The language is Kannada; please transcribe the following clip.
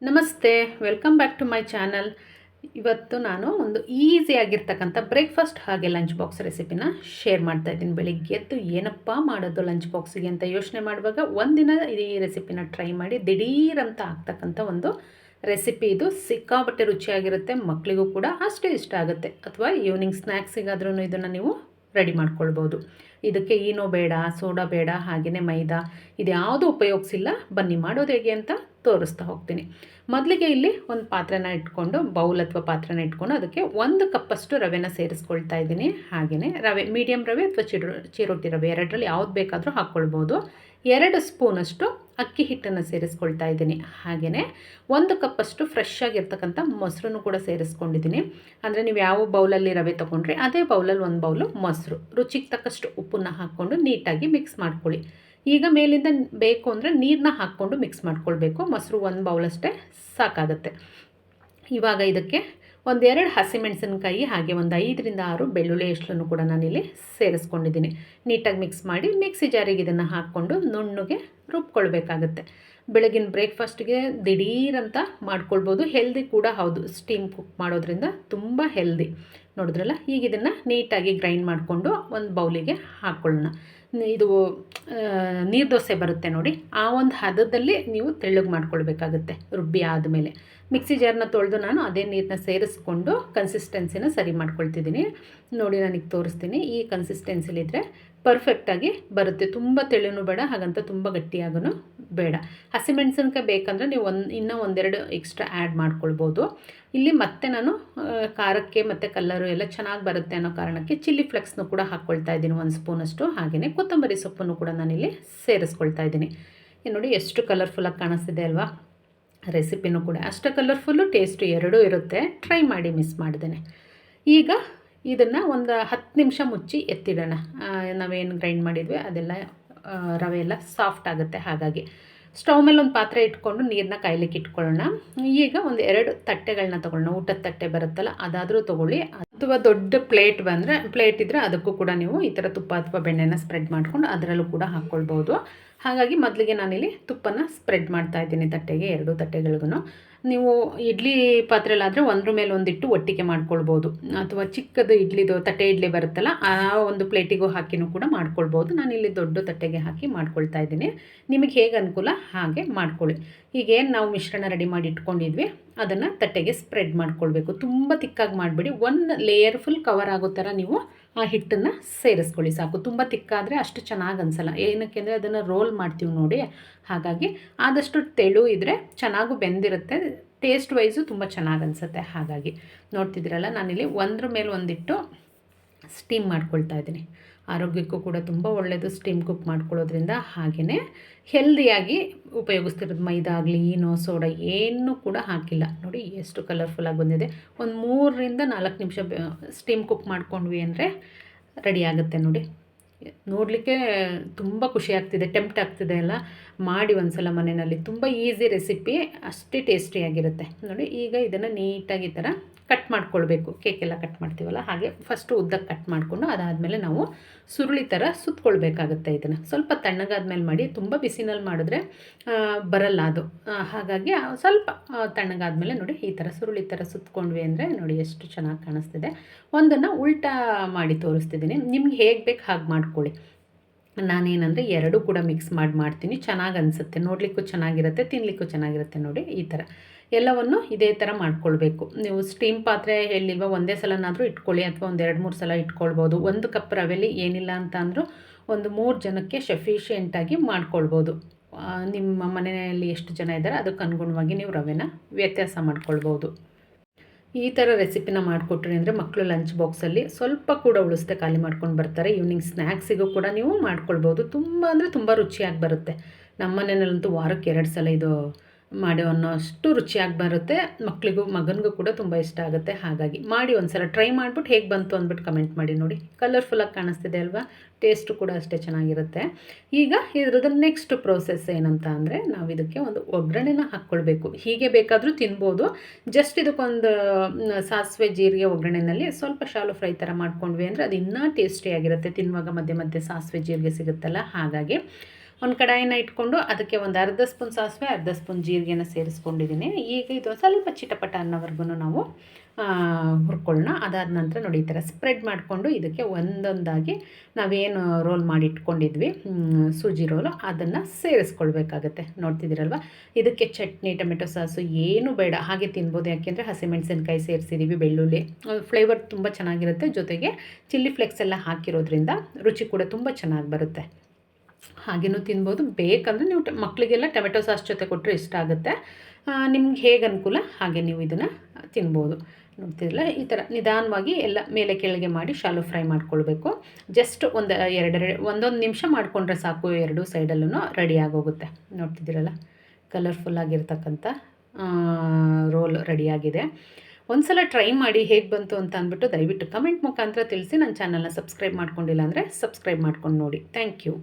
ನಮಸ್ತೆ, welcome back to my channel. ಇವತ್ತು ನಾನು ಒಂದು ಈಸಿಯಾಗಿರ್ತಕ್ಕಂಥ ಬ್ರೇಕ್ಫಾಸ್ಟ್ ಹಾಗೆ ಲಂಚ್ ಬಾಕ್ಸ್ ರೆಸಿಪಿನ ಶೇರ್ ಮಾಡ್ತಾ ಇದ್ದೀನಿ. ಬೆಳಿಗ್ಗೆ ಎದ್ದು ಏನಪ್ಪ ಮಾಡೋದು ಲಂಚ್ ಬಾಕ್ಸಿಗೆ ಅಂತ ಯೋಚನೆ ಮಾಡುವಾಗ ಒಂದಿನ ಈ ರೆಸಿಪಿನ ಟ್ರೈ ಮಾಡಿ ದಿಢೀರಂತ ಆಗ್ತಕ್ಕಂಥ ಒಂದು ರೆಸಿಪಿ ಇದು. ಸಿಕ್ಕಾಪಟ್ಟೆ ರುಚಿಯಾಗಿರುತ್ತೆ, ಮಕ್ಕಳಿಗೂ ಕೂಡ ಅಷ್ಟೇ ಇಷ್ಟ ಆಗುತ್ತೆ. ಅಥವಾ ಈವ್ನಿಂಗ್ ಸ್ನ್ಯಾಕ್ಸಿಗಾದ್ರೂ ಇದನ್ನು ನೀವು ರೆಡಿ ಮಾಡ್ಕೊಳ್ಬೋದು. ಇದಕ್ಕೆ ಈನೋ ಬೇಡ, ಸೋಡಾ ಬೇಡ, ಹಾಗೆಯೇ ಮೈದಾ ಇದ್ಯಾವುದೂ ಉಪಯೋಗಿಸಿಲ್ಲ. ಬನ್ನಿ ಮಾಡೋದು ಹೇಗೆ ಅಂತ ತೋರಿಸ್ತಾ ಹೋಗ್ತೀನಿ. ಮೊದಲಿಗೆ ಇಲ್ಲಿ ಒಂದು ಪಾತ್ರೆನ ಇಟ್ಕೊಂಡು, ಬೌಲ್ ಅಥವಾ ಪಾತ್ರೆನ ಇಟ್ಕೊಂಡು ಅದಕ್ಕೆ 1 ಕಪ್ಪಷ್ಟು ರವೆನ ಸೇರಿಸ್ಕೊಳ್ತಾ ಇದ್ದೀನಿ. ಹಾಗೆಯೇ ರವೆ ಮೀಡಿಯಮ್ ರವೆ ಅಥವಾ ಚಿರೋಟಿ ರವೆ ಎರಡರಲ್ಲಿ ಯಾವ್ದು ಬೇಕಾದರೂ ಹಾಕ್ಕೊಳ್ಬೋದು. 2 ಸ್ಪೂನಷ್ಟು ಅಕ್ಕಿ ಹಿಟ್ಟನ್ನು ಸೇರಿಸ್ಕೊಳ್ತಾ ಇದ್ದೀನಿ. ಹಾಗೆಯೇ 1 ಕಪ್ಪಷ್ಟು ಫ್ರೆಶ್ ಆಗಿರ್ತಕ್ಕಂಥ ಮೊಸರನ್ನು ಕೂಡ ಸೇರಿಸ್ಕೊಂಡಿದ್ದೀನಿ. ಅಂದರೆ ನೀವು ಯಾವ ಬೌಲಲ್ಲಿ ರವೆ ತೊಗೊಂಡ್ರಿ ಅದೇ ಬೌಲಲ್ಲಿ 1 ಬೌಲು ಮೊಸರು, ರುಚಿಗೆ ತಕ್ಕಷ್ಟು ಉಪ್ಪನ್ನು ಹಾಕ್ಕೊಂಡು ನೀಟಾಗಿ ಮಿಕ್ಸ್ ಮಾಡ್ಕೊಳ್ಳಿ. ಈಗ ಮೇಲಿಂದ ಬೇಕು ಅಂದರೆ ನೀರನ್ನ ಹಾಕ್ಕೊಂಡು ಮಿಕ್ಸ್ ಮಾಡ್ಕೊಳ್ಬೇಕು. ಮೊಸರು 1 ಬೌಲಷ್ಟೇ ಸಾಕಾಗುತ್ತೆ. ಇವಾಗ ಇದಕ್ಕೆ 1-2 ಹಸಿಮೆಣಸಿನಕಾಯಿ ಹಾಗೆ ಒಂದು 5ರಿಂದ 6 ಬೆಳ್ಳುಳ್ಳಿ ಎಷ್ಟನ್ನು ಕೂಡ ನಾನಿಲ್ಲಿ ಸೇರಿಸ್ಕೊಂಡಿದ್ದೀನಿ. ನೀಟಾಗಿ ಮಿಕ್ಸ್ ಮಾಡಿ ಮಿಕ್ಸಿ ಜಾರಿಗೆ ಇದನ್ನು ಹಾಕ್ಕೊಂಡು ನುಣ್ಣಗೆ ರುಬ್ಕೊಳ್ಬೇಕಾಗತ್ತೆ. ಬೆಳಗಿನ ಬ್ರೇಕ್ಫಾಸ್ಟ್ಗೆ ದಿಢೀರಂತ ಮಾಡ್ಕೊಳ್ಬೋದು. ಹೆಲ್ದಿ ಕೂಡ ಹೌದು. ಸ್ಟೀಮ್ ಕುಕ್ ಮಾಡೋದ್ರಿಂದ ತುಂಬ ಹೆಲ್ದಿ. ನೋಡಿದ್ರಲ್ಲ, ಈಗ ಇದನ್ನು ನೀಟಾಗಿ ಗ್ರೈಂಡ್ ಮಾಡಿಕೊಂಡು ಒಂದು ಬೌಲಿಗೆ ಹಾಕ್ಕೊಳ್ಳೋಣ. ಇದು ನೀರು ದೋಸೆ ಬರುತ್ತೆ ನೋಡಿ, ಆ ಒಂದು ಹದದಲ್ಲಿ ನೀವು ತೆಳ್ಳಗೆ ಮಾಡ್ಕೊಳ್ಬೇಕಾಗುತ್ತೆ. ರುಬ್ಬಿ ಆದಮೇಲೆ ಮಿಕ್ಸಿ ಜಾರನ್ನ ತೊಳೆದು ನಾನು ಅದೇ ನೀರನ್ನ ಸೇರಿಸ್ಕೊಂಡು ಕನ್ಸಿಸ್ಟೆನ್ಸಿನ ಸರಿ ಮಾಡ್ಕೊಳ್ತಿದ್ದೀನಿ. ನೋಡಿ, ನನಗೆ ತೋರಿಸ್ತೀನಿ. ಈ ಕನ್ಸಿಸ್ಟೆನ್ಸಿಲಿದ್ದರೆ ಪರ್ಫೆಕ್ಟಾಗಿ ಬರುತ್ತೆ. ತುಂಬ ತೆಳುನೂ ಬೇಡ, ಹಾಗಂತ ತುಂಬ ಗಟ್ಟಿಯಾಗೂ ಬೇಡ. ಹಸಿಮೆಣಸಿನ್ಕಾಯಿ ಬೇಕಂದರೆ ನೀವು ಇನ್ನೂ 1-2 ಎಕ್ಸ್ಟ್ರಾ ಆ್ಯಡ್ ಮಾಡ್ಕೊಳ್ಬೋದು. ಇಲ್ಲಿ ಮತ್ತೆ ನಾನು ಖಾರಕ್ಕೆ ಮತ್ತು ಕಲ್ಲರು ಎಲ್ಲ ಚೆನ್ನಾಗಿ ಬರುತ್ತೆ ಅನ್ನೋ ಕಾರಣಕ್ಕೆ ಚಿಲ್ಲಿ ಫ್ಲೆಕ್ಸ್ನು ಕೂಡ ಹಾಕ್ಕೊಳ್ತಾ ಇದ್ದೀನಿ 1 ಸ್ಪೂನಷ್ಟು. ಹಾಗೆಯೇ ಕೊತ್ತಂಬರಿ ಸೊಪ್ಪನ್ನು ಕೂಡ ನಾನಿಲ್ಲಿ ಸೇರಿಸ್ಕೊಳ್ತಾ ಇದ್ದೀನಿ. ನೋಡಿ ಎಷ್ಟು ಕಲರ್ಫುಲ್ಲಾಗಿ ಕಾಣಿಸ್ತಿದೆ ಅಲ್ವಾ. ರೆಸಿಪಿನೂ ಕೂಡ ಅಷ್ಟೇ ಕಲರ್ಫುಲ್ಲು, ಟೇಸ್ಟು ಎರಡೂ ಇರುತ್ತೆ. ಟ್ರೈ ಮಾಡಿ ಮಿಸ್ ಮಾಡ್ದೇನೆ. ಈಗ ಇದನ್ನು ಒಂದು 10 ನಿಮಿಷ ಮುಚ್ಚಿ ಎತ್ತಿಡೋಣ. ನಾವೇನು ಗ್ರೈಂಡ್ ಮಾಡಿದ್ವಿ ಅದೆಲ್ಲ ರವೆ ಎಲ್ಲ ಸಾಫ್ಟ್ ಆಗುತ್ತೆ. ಹಾಗಾಗಿ ಸ್ಟವ್ ಮೇಲೆ ಒಂದು ಪಾತ್ರೆ ಇಟ್ಕೊಂಡು ನೀರನ್ನ ಕಾಯ್ಲಿಕ್ಕೆ ಇಟ್ಕೊಳ್ಳೋಣ. ಈಗ 1-2 ತಟ್ಟೆಗಳನ್ನ ತೊಗೊಳ್ಳೋಣ. ಊಟದ ತಟ್ಟೆ ಬರುತ್ತಲ್ಲ ಅದಾದರೂ ತೊಗೊಳ್ಳಿ, ಅಥವಾ ದೊಡ್ಡ ಪ್ಲೇಟ್ ಇದ್ದರೆ ಅದಕ್ಕೂ ಕೂಡ ನೀವು ಈ ಥರ ತುಪ್ಪ ಅಥವಾ ಬೆಣ್ಣೆನ ಸ್ಪ್ರೆಡ್ ಮಾಡ್ಕೊಂಡು ಅದರಲ್ಲೂ ಕೂಡ ಹಾಕ್ಕೊಳ್ಬೋದು. ಹಾಗಾಗಿ ಮೊದಲಿಗೆ ನಾನಿಲ್ಲಿ ತುಪ್ಪನ ಸ್ಪ್ರೆಡ್ ಮಾಡ್ತಾ ಇದ್ದೀನಿ ತಟ್ಟೆಗೆ, 2 ತಟ್ಟೆಗಳಿಗೂ. ನೀವು ಇಡ್ಲಿ ಪಾತ್ರೆಯಲ್ಲಾದರೆ ಒಂದ್ರ ಮೇಲೆ ಒಂದಿಟ್ಟು ಒಟ್ಟಿಗೆ ಮಾಡ್ಕೊಳ್ಬೋದು, ಅಥವಾ ಚಿಕ್ಕದು ತಟ್ಟೆ ಇಡ್ಲಿ ಬರುತ್ತಲ್ಲ ಆ ಒಂದು ಪ್ಲೇಟಿಗೂ ಹಾಕಿನೂ ಕೂಡ ಮಾಡ್ಕೊಳ್ಬೋದು. ನಾನಿಲ್ಲಿ ದೊಡ್ಡ ತಟ್ಟೆಗೆ ಹಾಕಿ ಮಾಡ್ಕೊಳ್ತಾ ಇದ್ದೀನಿ. ನಿಮಗೆ ಹೇಗೆ ಅನುಕೂಲ ಹಾಗೆ ಮಾಡ್ಕೊಳ್ಳಿ. ಈಗೇನು ನಾವು ಮಿಶ್ರಣ ರೆಡಿ ಮಾಡಿ ಇಟ್ಕೊಂಡಿದ್ವಿ ಅದನ್ನು ತಟ್ಟೆಗೆ ಸ್ಪ್ರೆಡ್ ಮಾಡ್ಕೊಳ್ಬೇಕು. ತುಂಬ ತಿಕ್ಕಾಗಿ ಮಾಡಿಬಿಡಿ, 1 ಲೇಯರ್ ಫುಲ್ ಕವರ್ ಆಗೋ ಥರ ನೀವು ಆ ಹಿಟ್ಟನ್ನು ಸೇರಿಸ್ಕೊಳ್ಳಿ ಸಾಕು. ತುಂಬ ತಿಕ್ಕಾದರೆ ಅಷ್ಟು ಚೆನ್ನಾಗಿ ಅನಿಸಲ್ಲ. ಏನಕ್ಕೆ ಅಂದರೆ ಅದನ್ನು ರೋಲ್ ಮಾಡ್ತೀವಿ ನೋಡಿ, ಹಾಗಾಗಿ ಆದಷ್ಟು ತೆಳು ಇದ್ದರೆ ಚೆನ್ನಾಗೂ ಬೆಂದಿರುತ್ತೆ. ಟೇಸ್ಟ್ ವೈಸು ತುಂಬ ಚೆನ್ನಾಗಿ ಅನಿಸುತ್ತೆ. ಹಾಗಾಗಿ ನೋಡ್ತಿದ್ದೀರಲ್ಲ, ನಾನಿಲ್ಲಿ ಒಂದ್ರ ಮೇಲೆ ಒಂದಿಟ್ಟು ಸ್ಟೀಮ್ ಮಾಡ್ಕೊಳ್ತಾ ಇದ್ದೀನಿ. ಆರೋಗ್ಯಕ್ಕೂ ಕೂಡ ತುಂಬ ಒಳ್ಳೆಯದು ಸ್ಟೀಮ್ ಕುಕ್ ಮಾಡ್ಕೊಳ್ಳೋದ್ರಿಂದ. ಹಾಗೆಯೇ ಹೆಲ್ದಿಯಾಗಿ ಉಪಯೋಗಿಸ್ತಿರೋದು. ಮೈದಾ ಆಗಲಿ, ಈನೋ, ಸೋಡಾ ಏನೂ ಕೂಡ ಹಾಕಿಲ್ಲ. ನೋಡಿ ಎಷ್ಟು ಕಲರ್ಫುಲ್ಲಾಗಿ ಬಂದಿದೆ. ಒಂದು 3ರಿಂದ 4 ನಿಮಿಷ ಸ್ಟೀಮ್ ಕುಕ್ ಮಾಡ್ಕೊಂಡ್ವಿ ಅಂದರೆ ರೆಡಿ ಆಗುತ್ತೆ. ನೋಡಿ, ನೋಡಲಿಕ್ಕೆ ತುಂಬ ಖುಷಿ ಆಗ್ತಿದೆ, ಟೆಂಪ್ಟ್ ಆಗ್ತಿದೆ ಅಲ್ಲ. ಮಾಡಿ ಒಂದ್ಸಲ ಮನೆಯಲ್ಲಿ. ತುಂಬ ಈಸಿ ರೆಸಿಪಿ, ಅಷ್ಟೇ ಟೇಸ್ಟಿಯಾಗಿರುತ್ತೆ. ನೋಡಿ, ಈಗ ಇದನ್ನು ನೀಟಾಗಿ ಈ ಥರ ಕಟ್ ಮಾಡ್ಕೊಳ್ಬೇಕು. ಕೇಕೆಲ್ಲ ಕಟ್ ಮಾಡ್ತೀವಲ್ಲ ಹಾಗೆ ಫಸ್ಟು ಉದ್ದಕ್ಕೆ ಕಟ್ ಮಾಡಿಕೊಂಡು ಅದಾದಮೇಲೆ ನಾವು ಸುರುಳಿ ಥರ ಸುತ್ತಕೊಳ್ಬೇಕಾಗುತ್ತೆ. ಇದನ್ನು ಸ್ವಲ್ಪ ತಣ್ಣಗಾದ್ಮೇಲೆ ಮಾಡಿ. ತುಂಬ ಬಿಸಿನಲ್ಲಿ ಮಾಡಿದ್ರೆ ಬರಲ್ಲ ಅದು. ಹಾಗಾಗಿ ಸ್ವಲ್ಪ ತಣ್ಣಗಾದ್ಮೇಲೆ ನೋಡಿ ಈ ಥರ ಸುರುಳಿ ಥರ ಸುತ್ತಕೊಂಡ್ವಿ ಅಂದರೆ ನೋಡಿ ಎಷ್ಟು ಚೆನ್ನಾಗಿ ಕಾಣಿಸ್ತಿದೆ. ಒಂದನ್ನು ಉಲ್ಟಾ ಮಾಡಿ ತೋರಿಸ್ತಿದ್ದೀನಿ. ನಿಮ್ಗೆ ಹೇಗೆ ಬೇಕು ಹಾಗೆ ಮಾಡ್ಕೊಳ್ಳಿ. ನಾನೇನಂದರೆ 2 ಕೂಡ ಮಿಕ್ಸ್ ಮಾಡ್ತೀನಿ. ಚೆನ್ನಾಗಿ ಅನಿಸುತ್ತೆ, ನೋಡಲಿಕ್ಕೂ ಚೆನ್ನಾಗಿರುತ್ತೆ, ತಿನ್ನಲಿಕ್ಕೂ ಚೆನ್ನಾಗಿರುತ್ತೆ. ನೋಡಿ, ಈ ಥರ ಎಲ್ಲವನ್ನು ಇದೇ ಥರ ಮಾಡ್ಕೊಳ್ಬೇಕು. ನೀವು ಸ್ಟೀಮ್ ಪಾತ್ರೆ ಹೇಳಿಲ್ವ, ಒಂದೇ ಸಲನಾದರೂ ಇಟ್ಕೊಳ್ಳಿ, ಅಥವಾ ಒಂದು 2-3 ಸಲ ಇಟ್ಕೊಳ್ಬೋದು. 1 ಕಪ್ ರವೆಲಿ ಏನಿಲ್ಲ ಅಂತ ಅಂದರೂ ಒಂದು 3 ಜನಕ್ಕೆ ಸಫಿಷಿಯೆಂಟಾಗಿ ಮಾಡ್ಕೊಳ್ಬೋದು. ನಿಮ್ಮ ಮನೆಯಲ್ಲಿ ಎಷ್ಟು ಜನ ಇದ್ದಾರೆ ಅದಕ್ಕೆ ಅನುಗುಣವಾಗಿ ನೀವು ರವೆನ ವ್ಯತ್ಯಾಸ ಮಾಡ್ಕೊಳ್ಬೋದು. ಈ ಥರ ರೆಸಿಪಿನ ಮಾಡಿಕೊಟ್ರಿ ಅಂದರೆ ಮಕ್ಕಳು ಲಂಚ್ ಬಾಕ್ಸಲ್ಲಿ ಸ್ವಲ್ಪ ಕೂಡ ಉಳಿಸ್ದೆ ಖಾಲಿ ಮಾಡ್ಕೊಂಡು ಬರ್ತಾರೆ. ಈವ್ನಿಂಗ್ ಸ್ನ್ಯಾಕ್ಸಿಗೂ ಕೂಡ ನೀವು ಮಾಡ್ಕೊಳ್ಬೋದು. ತುಂಬ ಅಂದರೆ ತುಂಬ ರುಚಿಯಾಗಿ ಬರುತ್ತೆ. ನಮ್ಮ ಮನೆಯಲ್ಲಂತೂ ವಾರಕ್ಕೆ 2 ಸಲ ಇದು ಮಾಡಿ ಅನ್ನೋಷ್ಟು ರುಚಿಯಾಗಿ ಬರುತ್ತೆ. ಮಗನಿಗೂ ಕೂಡ ತುಂಬ ಇಷ್ಟ ಆಗುತ್ತೆ. ಹಾಗಾಗಿ ಮಾಡಿ ಒಂದ್ಸಲ ಟ್ರೈ ಮಾಡಿಬಿಟ್ಟು ಹೇಗೆ ಬಂತು ಅಂದ್ಬಿಟ್ಟು ಕಮೆಂಟ್ ಮಾಡಿ. ನೋಡಿ, ಕಲರ್ಫುಲ್ಲಾಗಿ ಕಾಣಿಸ್ತಿದೆ ಅಲ್ವಾ. ಟೇಸ್ಟು ಕೂಡ ಅಷ್ಟೇ ಚೆನ್ನಾಗಿರುತ್ತೆ. ಈಗ ಇದ್ರದ್ದು ನೆಕ್ಸ್ಟ್ ಪ್ರೋಸೆಸ್ ಏನಂತ ಅಂದರೆ, ನಾವು ಇದಕ್ಕೆ ಒಂದು ಒಗ್ಗರಣೆನ ಹಾಕ್ಕೊಳ್ಬೇಕು. ಹೀಗೆ ಬೇಕಾದರೂ ತಿನ್ಬೋದು. ಜಸ್ಟ್ ಇದಕ್ಕೊಂದು ಸಾಸಿವೆ ಜೀರಿಗೆ ಒಗ್ಗರಣೆಯಲ್ಲಿ ಸ್ವಲ್ಪ ಶಾಲು ಫ್ರೈ ಥರ ಮಾಡ್ಕೊಂಡ್ವಿ ಅಂದರೆ ಅದು ಇನ್ನೂ ಟೇಸ್ಟಿಯಾಗಿರುತ್ತೆ. ತಿನ್ನುವಾಗ ಮಧ್ಯೆ ಮಧ್ಯೆ ಸಾಸಿವೆ ಜೀರಿಗೆ ಸಿಗುತ್ತಲ್ಲ. ಹಾಗಾಗಿ ಒಂದು ಕಡಾಯಿನ ಇಟ್ಕೊಂಡು ಅದಕ್ಕೆ ಒಂದು ಅರ್ಧ ಸ್ಪೂನ್ ಸಾಸಿವೆ, ಅರ್ಧ ಸ್ಪೂನ್ ಜೀರಿಗೆನ ಸೇರಿಸ್ಕೊಂಡಿದ್ದೀನಿ. ಈಗ ಇದು ಸ್ವಲ್ಪ ಚಿಟಪಟ ಅನ್ನೋವರೆಗೂ ನಾವು ಹುರ್ಕೊಳ್ಳೋಣ. ಅದಾದ ನಂತರ ನೋಡಿ ಈ ಥರ ಸ್ಪ್ರೆಡ್ ಮಾಡಿಕೊಂಡು ಇದಕ್ಕೆ ಒಂದೊಂದಾಗಿ ನಾವೇನು ರೋಲ್ ಮಾಡಿ ಇಟ್ಕೊಂಡಿದ್ವಿ ಸೂಜಿ ರೋಲು ಅದನ್ನು ಸೇರಿಸ್ಕೊಳ್ಬೇಕಾಗತ್ತೆ. ನೋಡ್ತಿದ್ದೀರಲ್ವ, ಇದಕ್ಕೆ ಚಟ್ನಿ, ಟೊಮೆಟೊ ಸಾಸು ಏನೂ ಬೇಡ, ಹಾಗೆ ತಿನ್ಬೋದು. ಯಾಕೆಂದರೆ ಹಸಿಮೆಣಸಿನ್ಕಾಯಿ ಸೇರಿಸಿದ್ದೀವಿ, ಬೆಳ್ಳುಳ್ಳಿ ಫ್ಲೇವರ್ ತುಂಬ ಚೆನ್ನಾಗಿರುತ್ತೆ. ಜೊತೆಗೆ ಚಿಲ್ಲಿ ಫ್ಲೇಕ್ಸ್ ಎಲ್ಲ ಹಾಕಿರೋದ್ರಿಂದ ರುಚಿ ಕೂಡ ತುಂಬ ಚೆನ್ನಾಗಿ ಬರುತ್ತೆ. ಹಾಗೇನೂ ತಿನ್ಬೋದು. ಬೇಕಂದರೆ ನೀವು ಮಕ್ಕಳಿಗೆಲ್ಲ ಟೊಮೆಟೊ ಸಾಸ್ ಜೊತೆ ಕೊಟ್ಟರೆ ಇಷ್ಟ ಆಗುತ್ತೆ. ನಿಮ್ಗೆ ಹೇಗೆ ಅನುಕೂಲ ಹಾಗೆ ನೀವು ಇದನ್ನು ತಿನ್ಬೋದು. ನೋಡ್ತಿರಲ್ಲ, ಈ ಥರ ನಿಧಾನವಾಗಿ ಎಲ್ಲ ಮೇಲೆ ಕೆಳಗೆ ಮಾಡಿ ಶಾಲೋ ಫ್ರೈ ಮಾಡ್ಕೊಳ್ಬೇಕು. ಜಸ್ಟ್ ಒಂದೊಂದು ನಿಮಿಷ ಮಾಡಿಕೊಂಡ್ರೆ ಸಾಕು, ಎರಡೂ ಸೈಡಲ್ಲೂ ರೆಡಿ ಆಗೋಗುತ್ತೆ. ನೋಡ್ತಿದ್ದೀರಲ್ಲ, ಕಲರ್ಫುಲ್ಲಾಗಿರ್ತಕ್ಕಂಥ ರೋಲ್ ರೆಡಿಯಾಗಿದೆ. ಒಂದು ಸಲ ಟ್ರೈ ಮಾಡಿ ಹೇಗೆ ಬಂತು ಅಂತ ಅಂದ್ಬಿಟ್ಟು ದಯವಿಟ್ಟು ಕಮೆಂಟ್ ಮುಖಾಂತರ ತಿಳಿಸಿ. ನನ್ನ ಚಾನಲ್ನ ಸಬ್ಸ್ಕ್ರೈಬ್ ಮಾಡ್ಕೊಂಡಿಲ್ಲ ಅಂದರೆ ಸಬ್ಸ್ಕ್ರೈಬ್ ಮಾಡ್ಕೊಂಡು ನೋಡಿ. Thank you.